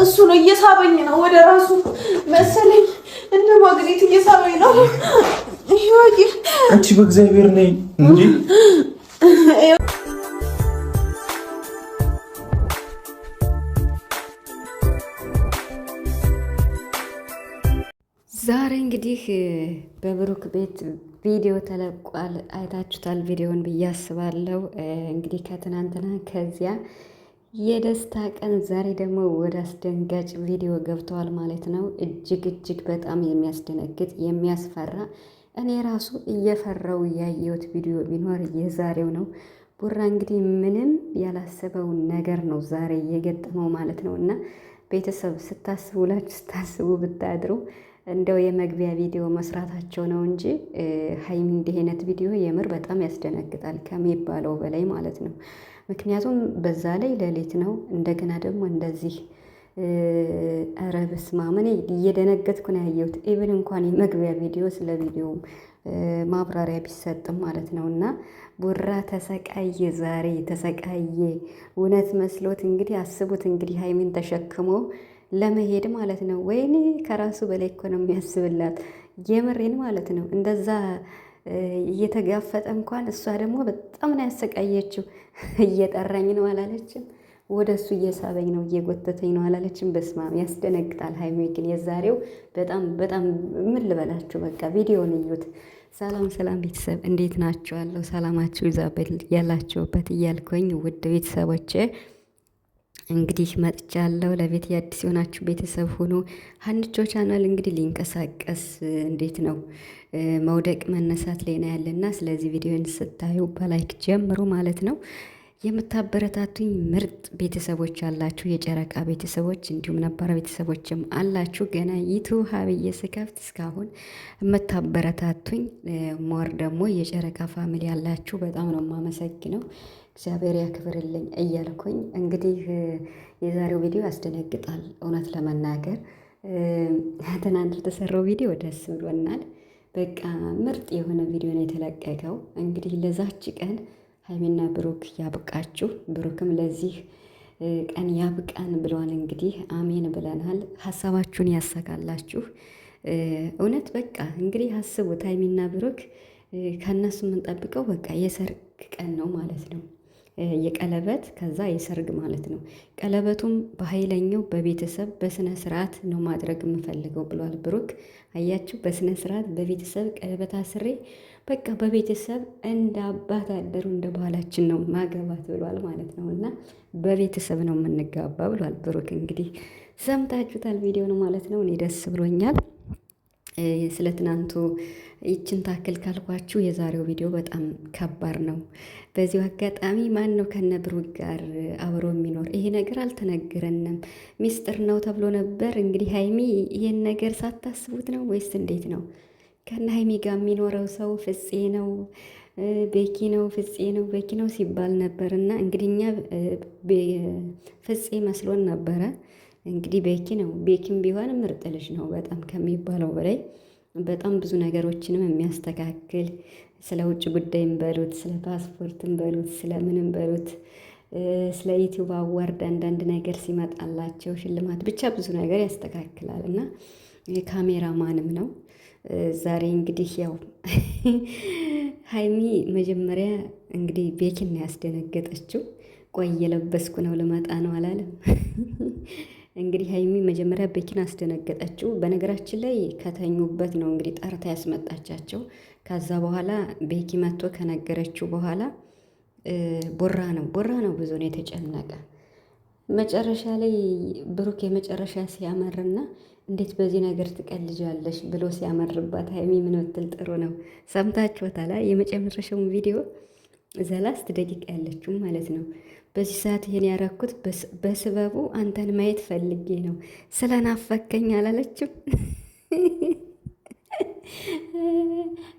እሱ ነው እየሳበኝ ነው ወደ ራሱ መሰለኝ፣ እንደ ማግኔት እየሳበኝ ነው። አንቺ በእግዚአብሔር ነይ እንጂ ዛሬ እንግዲህ በብሩክ ቤት ቪዲዮ ተለቋል። አይታችሁታል ቪዲዮውን ብዬ አስባለሁ። እንግዲህ ከትናንትና ከዚያ የደስታ ቀን ዛሬ ደግሞ ወደ አስደንጋጭ ቪዲዮ ገብተዋል ማለት ነው። እጅግ እጅግ በጣም የሚያስደነግጥ የሚያስፈራ፣ እኔ ራሱ እየፈራው ያየሁት ቪዲዮ ቢኖር የዛሬው ነው። ቡራ እንግዲህ ምንም ያላሰበው ነገር ነው ዛሬ የገጠመው ማለት ነው። እና ቤተሰብ ስታስቡላችሁ ስታስቡ ብታድሩ እንደው የመግቢያ ቪዲዮ መስራታቸው ነው እንጂ ሀይሚ እንዲህ አይነት ቪዲዮ የምር በጣም ያስደነግጣል ከሚባለው በላይ ማለት ነው። ምክንያቱም በዛ ላይ ሌሊት ነው። እንደገና ደግሞ እንደዚህ ኧረ በስመ አብ እኔ እየደነገጥኩ ነው ያየሁት። ኢቭን እንኳን የመግቢያ ቪዲዮ ስለ ቪዲዮ ማብራሪያ ቢሰጥም ማለት ነው። እና ቡራ ተሰቃየ፣ ዛሬ ተሰቃየ። እውነት መስሎት እንግዲህ አስቡት እንግዲህ ሀይሚን ተሸክሞ ለመሄድ ማለት ነው። ወይኔ ከራሱ በላይ እኮ ነው የሚያስብላት፣ የምሬን ማለት ነው። እንደዛ እየተጋፈጠ እንኳን እሷ ደግሞ በጣም ነው ያሰቃየችው። እየጠራኝ ነው አላለችም፣ ወደ እሱ እየሳበኝ ነው እየጎተተኝ ነው አላለችም። በስማም ያስደነግጣል። ሀይሚ ግን የዛሬው በጣም በጣም ምን ልበላችሁ፣ በቃ ቪዲዮን እዩት። ሰላም ሰላም ቤተሰብ እንዴት ናችኋለሁ? ሰላማችሁ ይዛበል ያላችሁበት እያልኩኝ ውድ ቤተሰቦቼ እንግዲህ መጥቻለሁ። ለቤት የአዲስ የሆናችሁ ቤተሰብ ሆኖ ሀንቾ ቻናል እንግዲህ ሊንቀሳቀስ እንዴት ነው መውደቅ መነሳት ላይ ነው ያለና፣ ስለዚህ ቪዲዮን ስታዩ በላይክ ጀምሩ ማለት ነው። የምታበረታቱኝ ምርጥ ቤተሰቦች አላችሁ፣ የጨረቃ ቤተሰቦች እንዲሁም ነባር ቤተሰቦችም አላችሁ። ገና ዩቲዩብ ሀብዬ ስከፍት እስካሁን የምታበረታቱኝ ሞር ደግሞ የጨረቃ ፋሚሊ ያላችሁ በጣም ነው የማመሰግነው። እግዚአብሔር ያክብርልኝ እያልኩኝ እንግዲህ የዛሬው ቪዲዮ ያስደነግጣል። እውነት ለመናገር ትናንት የተሰራው ቪዲዮ ደስ ብሎናል። በቃ ምርጥ የሆነ ቪዲዮ ነው የተለቀቀው። እንግዲህ ለዛች ቀን ሀይሚና ብሩክ ያብቃችሁ፣ ብሩክም ለዚህ ቀን ያብቃን ብለዋል። እንግዲህ አሜን ብለናል። ሀሳባችሁን ያሳካላችሁ። እውነት በቃ እንግዲህ አስቡት፣ ሀይሚና ብሩክ ከእነሱ የምንጠብቀው በቃ የሰርግ ቀን ነው ማለት ነው። የቀለበት ከዛ የሰርግ ማለት ነው። ቀለበቱም በኃይለኛው በቤተሰብ በስነ ስርዓት ነው ማድረግ የምፈልገው ብሏል ብሩክ። አያችሁ፣ በስነ ስርዓት በቤተሰብ ቀለበት አስሬ በቃ በቤተሰብ እንደ አባት አደሩ እንደ ባህላችን ነው ማገባት ብሏል ማለት ነው። እና በቤተሰብ ነው የምንጋባ ብሏል ብሩክ። እንግዲህ ሰምታችሁታል ቪዲዮ ነው ማለት ነው። እኔ ደስ ብሎኛል። ስለ ትናንቱ ይችን ታክል ካልኳችሁ የዛሬው ቪዲዮ በጣም ከባድ ነው። በዚሁ አጋጣሚ ማን ነው ከነ ብሩክ ጋር አብሮ የሚኖር? ይሄ ነገር አልተነገረንም፣ ሚስጥር ነው ተብሎ ነበር። እንግዲህ ሀይሚ ይሄን ነገር ሳታስቡት ነው ወይስ እንዴት ነው? ከነ ሀይሚ ጋር የሚኖረው ሰው ፍፄ ነው ቤኪ ነው ፍፄ ነው ቤኪ ነው ሲባል ነበር። እና እንግዲህ እኛ ፍፄ መስሎን ነበረ። እንግዲህ ቤኪ ነው። ቤኪም ቢሆን ምርጥ ልጅ ነው በጣም ከሚባለው በላይ በጣም ብዙ ነገሮችንም የሚያስተካክል፣ ስለ ውጭ ጉዳይም በሉት፣ ስለ ፓስፖርትም በሉት፣ ስለ ምንም በሉት፣ ስለ ዩቲዩብ አዋርድ አንዳንድ ነገር ሲመጣላቸው ሽልማት ብቻ ብዙ ነገር ያስተካክላል እና ካሜራማንም ነው። ዛሬ እንግዲህ ያው ሀይሚ መጀመሪያ እንግዲህ ቤኪን ነው ያስደነገጠችው። ቆይ የለበስኩ ነው ልመጣ ነው አላለም። እንግዲህ ሀይሚ መጀመሪያ ቤኪን አስደነገጠችው። በነገራችን ላይ ከተኙበት ነው እንግዲህ ጠርታ ያስመጣቻቸው። ከዛ በኋላ ቤኪ መጥቶ ከነገረችው በኋላ ቦራ ነው ብዙ ነው የተጨነቀ። መጨረሻ ላይ ብሩክ የመጨረሻ ሲያመርና እንዴት በዚህ ነገር ትቀልጃለሽ ብሎ ሲያመርባት ሀይሚ ምን ብትል ጥሩ ነው? ሰምታችኋታል። የመጨረሻውን ቪዲዮ ዘላስት ደቂቃ ያለችው ማለት ነው። በዚህ ሰዓት ይሄን ያረኩት በስበቡ አንተን ማየት ፈልጌ ነው ስለናፈከኝ አላለችም።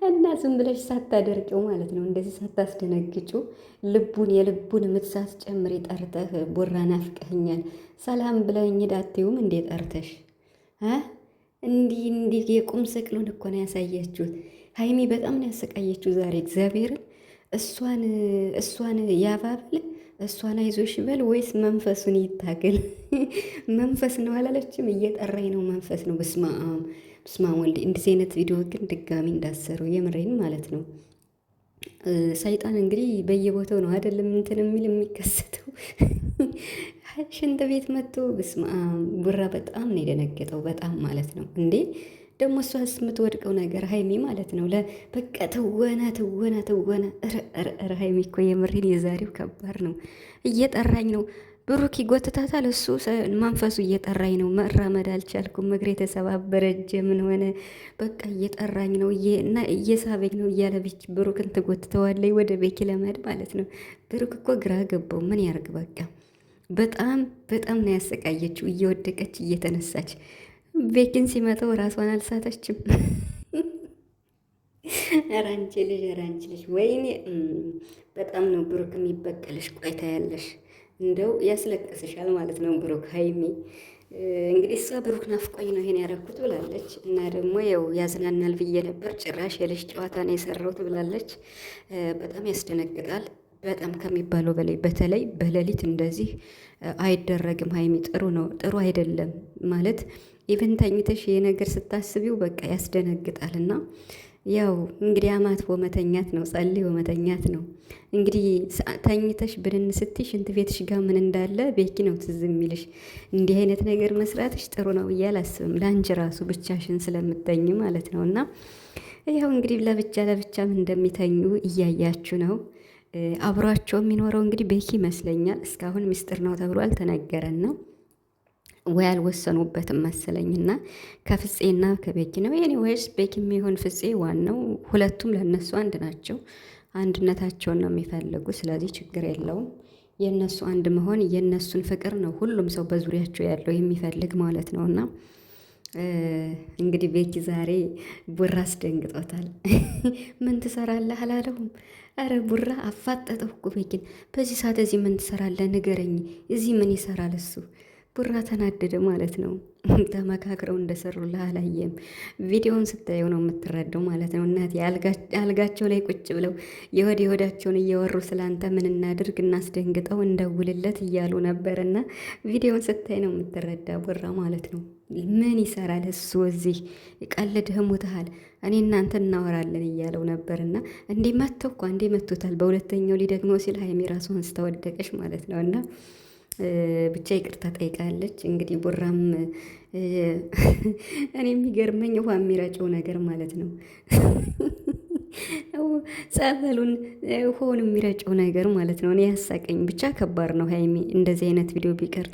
እና ዝም ብለሽ ሳታደርቂው ማለት ነው፣ እንደዚህ ሳታስደነግጪው የልቡን ምትሳት ጨምሪ ጠርተህ ቦራ ናፍቀኸኛል ሰላም ብለኝ ዳቴውም እንዴ ጠርተሽ እንዲህ የቁም ስቅሉን እኮ ነው ያሳያችሁት። ሀይሚ በጣም ነው ያሰቃየችው ዛሬ እግዚአብሔርን። እሷን ያባብል እሷን አይዞሽ በል ወይስ መንፈሱን ይታገል? መንፈስ ነው አላለችም? እየጠራኝ ነው መንፈስ ነው። በስመ አብ ወልድ። እንደዚህ አይነት ቪዲዮ ግን ድጋሚ እንዳሰሩ የምሬን ማለት ነው። ሰይጣን እንግዲህ በየቦታው ነው አይደለም እንትን የሚል የሚከሰተው። ሽንት ቤት መጥቶ በስመ አብ ቡራ በጣም ነው የደነገጠው። በጣም ማለት ነው እንዴ ደግሞ እሷስ የምትወድቀው ነገር ሀይሚ ማለት ነው። በቃ ትወና ሀይሚ እኮ የምሬን የዛሬው ከባድ ነው። እየጠራኝ ነው ብሩክ ይጎትታታል። እሱ መንፈሱ እየጠራኝ ነው። መራመድ አልቻልኩም፣ እግሬ የተሰባበረ እጄ ምን ሆነ፣ በቃ እየጠራኝ ነው እና እየሳበኝ ነው እያለ ብሩክን ትጎትተዋለይ ወደ ቤኪ ለመሄድ ማለት ነው። ብሩክ እኮ ግራ ገባው። ምን ያርግ በቃ በጣም ነው ያሰቃየችው፣ እየወደቀች እየተነሳች። ቤኪን ሲመጣው ራሷን አልሳተችም። ኧረ አንቺ ልጅ ወይኔ! በጣም ነው ብሩክ የሚበቀልሽ። ቆይታ ያለሽ እንደው ያስለቅስሻል ማለት ነው ብሩክ። ሀይሚ እንግዲህ እሷ ብሩክ ናፍቆኝ ነው ይሄን ያደረኩት ብላለች። እና ደግሞ ያው ያዝናናል ብዬ ነበር፣ ጭራሽ የልጅ ጨዋታ ነው የሰራሁት ብላለች። በጣም ያስደነግጣል፣ በጣም ከሚባለው በላይ። በተለይ በሌሊት እንደዚህ አይደረግም ሀይሚ። ጥሩ ነው ጥሩ አይደለም ማለት ኢቨን ተኝተሽ ይሄ ነገር ስታስቢው በቃ ያስደነግጣል። እና ያው እንግዲህ አማትቦ መተኛት ነው፣ ጸልዮ መተኛት ነው። እንግዲህ ተኝተሽ ብንን ስትይ ሽንት ቤትሽ ጋር ምን እንዳለ ቤኪ ነው ትዝ የሚልሽ። እንዲህ አይነት ነገር መስራትሽ ጥሩ ነው ብዬ አላስብም፣ ለአንቺ ራሱ ብቻሽን ስለምተኝ ማለት ነው። እና ያው እንግዲህ ለብቻም እንደሚተኙ እያያችሁ ነው። አብሯቸው የሚኖረው እንግዲህ ቤኪ ይመስለኛል። እስካሁን ሚስጥር ነው ተብሎ አልተነገረን ነው ወይ አልወሰኑበትም መሰለኝና ከፍፄና ከቤኪ ነው የኔ ወይስ ቤኪ የሚሆን ፍፄ ዋናው። ሁለቱም ለነሱ አንድ ናቸው። አንድነታቸውን ነው የሚፈልጉ። ስለዚህ ችግር የለውም። የነሱ አንድ መሆን የነሱን ፍቅር ነው ሁሉም ሰው በዙሪያቸው ያለው የሚፈልግ ማለት ነውና እንግዲህ ቤኪ ዛሬ ቡራ አስደንግጦታል። ምን ትሰራለህ አላለሁም? አረ ቡራ አፋጠጠው እኮ ቤኪን። በዚህ ሰዓት እዚህ ምን ትሰራለህ ንገረኝ። እዚህ ምን ይሰራል እሱ? ቡራ ተናደደ ማለት ነው። ተመካክረው እንደሰሩልህ አላየም። ቪዲዮውን ስታየው ነው የምትረዳው ማለት ነው። እናቴ አልጋቸው ላይ ቁጭ ብለው የሆዳቸውን እያወሩ ስላንተ ምን እናድርግ፣ እናስደንግጠው፣ እንደውልለት እያሉ ነበርና ቪዲዮውን ስታይ ነው የምትረዳ ቡራ ማለት ነው። ምን ይሰራል እሱ እዚህ? ቀልድህ ሙትሃል፣ እኔ እናንተ እናወራለን እያለው ነበርና እንዴ መተው እኮ እንዴ መቶታል። በሁለተኛው ሊደግመው ሲል ሀይሚ ራሷን ስተወደቀች ማለት ነው። እና ብቻ ይቅርታ ጠይቃለች። እንግዲህ ቡራም እኔ የሚገርመኝ ውሃ የሚረጨው ነገር ማለት ነው። ጸበሉን ውሃውን የሚረጨው ነገር ማለት ነው። እኔ ያሳቀኝ ብቻ ከባድ ነው። ሀይሚ እንደዚህ አይነት ቪዲዮ ቢቀር